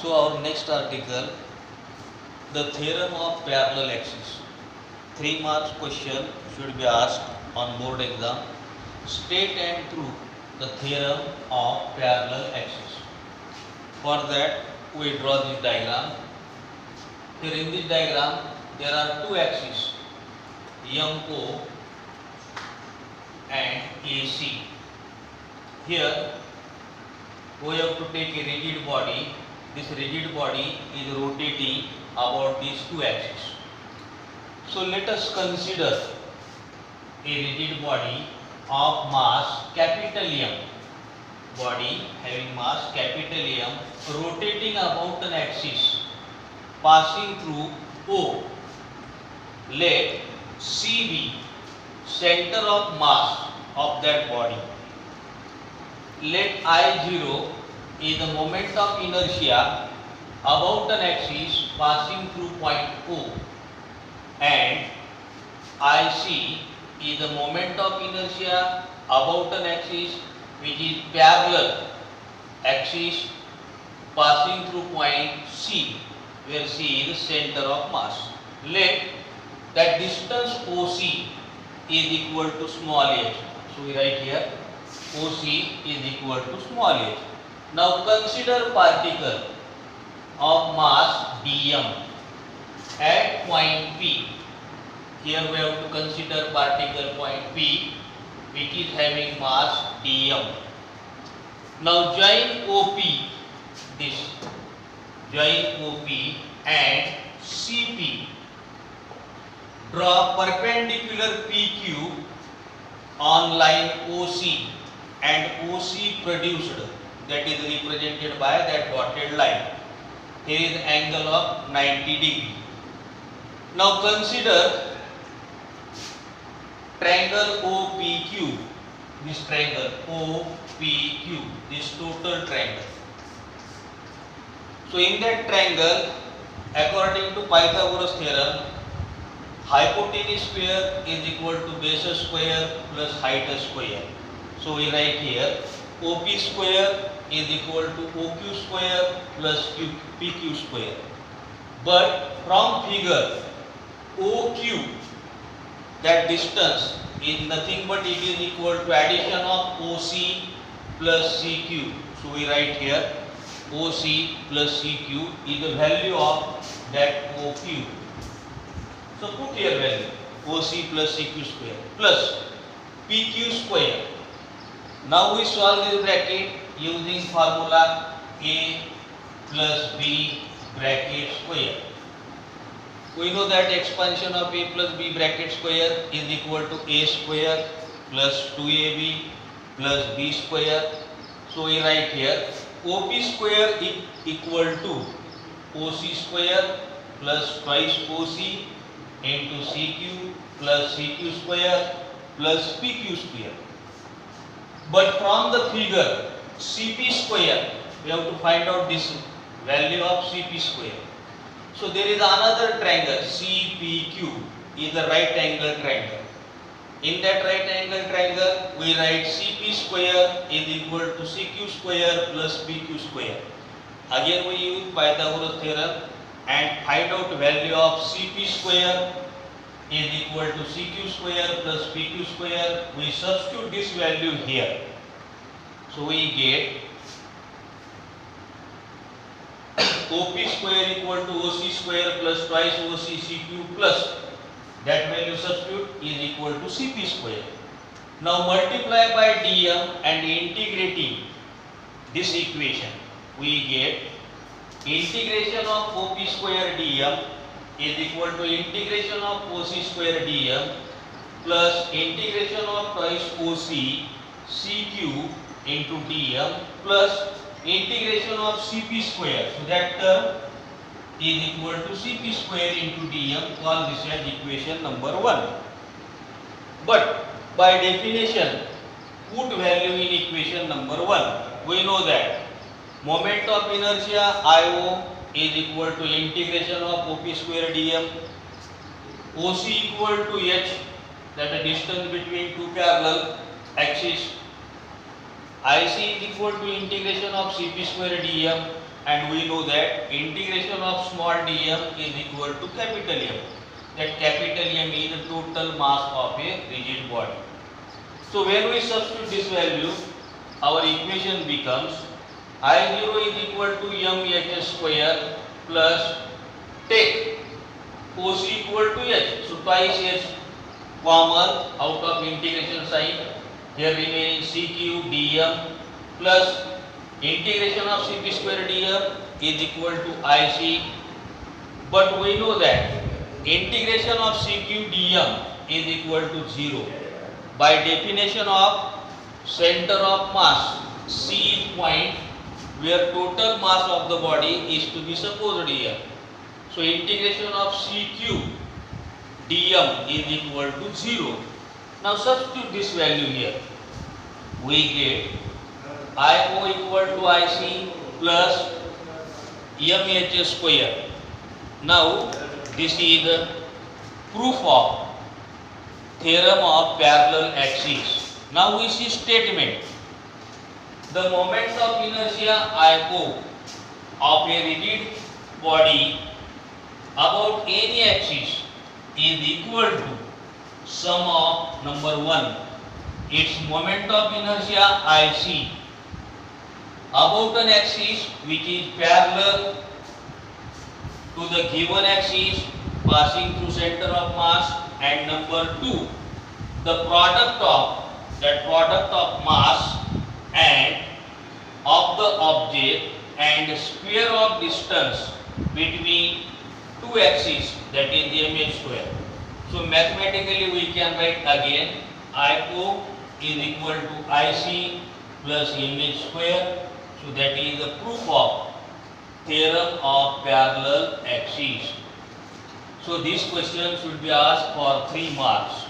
So our next article, the theorem of parallel axis. 3 marks question should be asked on board exam. State and prove the theorem of parallel axis. For that we draw this diagram. Here in this diagram there are two axes, MO and AC. Here we have to take a rigid body. This rigid body is rotating about these two axes. So let us consider a rigid body of mass capital M, body having mass capital M rotating about an axis passing through O. Let C be center of mass of that body. Let I0 is the moment of inertia about an axis passing through point O, and IC is the moment of inertia about an axis which is parallel axis passing through point C, where C is the center of mass. Let that distance OC is equal to small h. So we write here OC is equal to small h. Now consider particle of mass dm at point P. Here we have to consider particle point P which is having mass dm. Now join OP, this join OP and CP. Draw perpendicular PQ on line OC and OC produced, that is represented by that dotted line. Here is angle of 90 degree. Now consider triangle OPQ, this triangle OPQ, this total triangle. So in that triangle, according to Pythagoras theorem, hypotenuse square is equal to base square plus height square. So we write here OP square is equal to OQ square plus PQ square. But from figure OQ, that distance is nothing but it is equal to addition of OC plus CQ. So we write here OC plus CQ is the value of that OQ. So put here value OC plus CQ square plus PQ square. Now we solve this bracket using formula A plus B bracket square. We know that expansion of A plus B bracket square is equal to A square plus 2AB plus B square. So we write here OP square is equal to OC square plus twice OC into CQ plus CQ square plus PQ square. But from the figure CP square, we have to find out this value of CP square. So there is another triangle CPQ is the right angle triangle. In that right angle triangle, we write CP square is equal to CQ square plus PQ square. Again we use Pythagoras theorem and find out value of CP square is equal to CQ square plus PQ square. We substitute this value here. So we get OP square equal to OC square plus twice OC CQ plus that value substitute is equal to CP square. Now multiply by dm and integrating this equation, we get integration of OP square dm is equal to integration of OC square dm plus integration of twice OC CQ into dm plus integration of CP square. So that term is equal to CP square into dm. Call this as equation number 1. But by definition, put value in equation number 1. We know that moment of inertia IO is equal to integration of OP square dm, OC equal to h, that is distance between two parallel axes, IC is equal to integration of Cp square dm and we know that integration of small dm is equal to capital M. That capital M is the total mass of a rigid body. So when we substitute this value, our equation becomes I0 is equal to mh square plus take OC equal to h. So twice h common out of integration sign. Here remaining CQ dm plus integration of CP square dm is equal to IC. But we know that integration of CQ dm is equal to 0. By definition of center of mass, C is point where total mass of the body is to be supposed here. So integration of CQ dm is equal to 0. Now substitute this value here. We get IO equal to IC plus mh square. Now this is the proof of theorem of parallel axis. Now we see statement. The moment of inertia IO of a rigid body about any axis is equal to sum of number 1 its moment of inertia IC about an axis which is parallel to the given axis passing through center of mass, and number 2 the product of mass and of the object and square of distance between two axes, that is the mh square. So mathematically we can write again IO is equal to IC plus mh square. So that is the proof of theorem of parallel axis. So this question should be asked for 3 marks.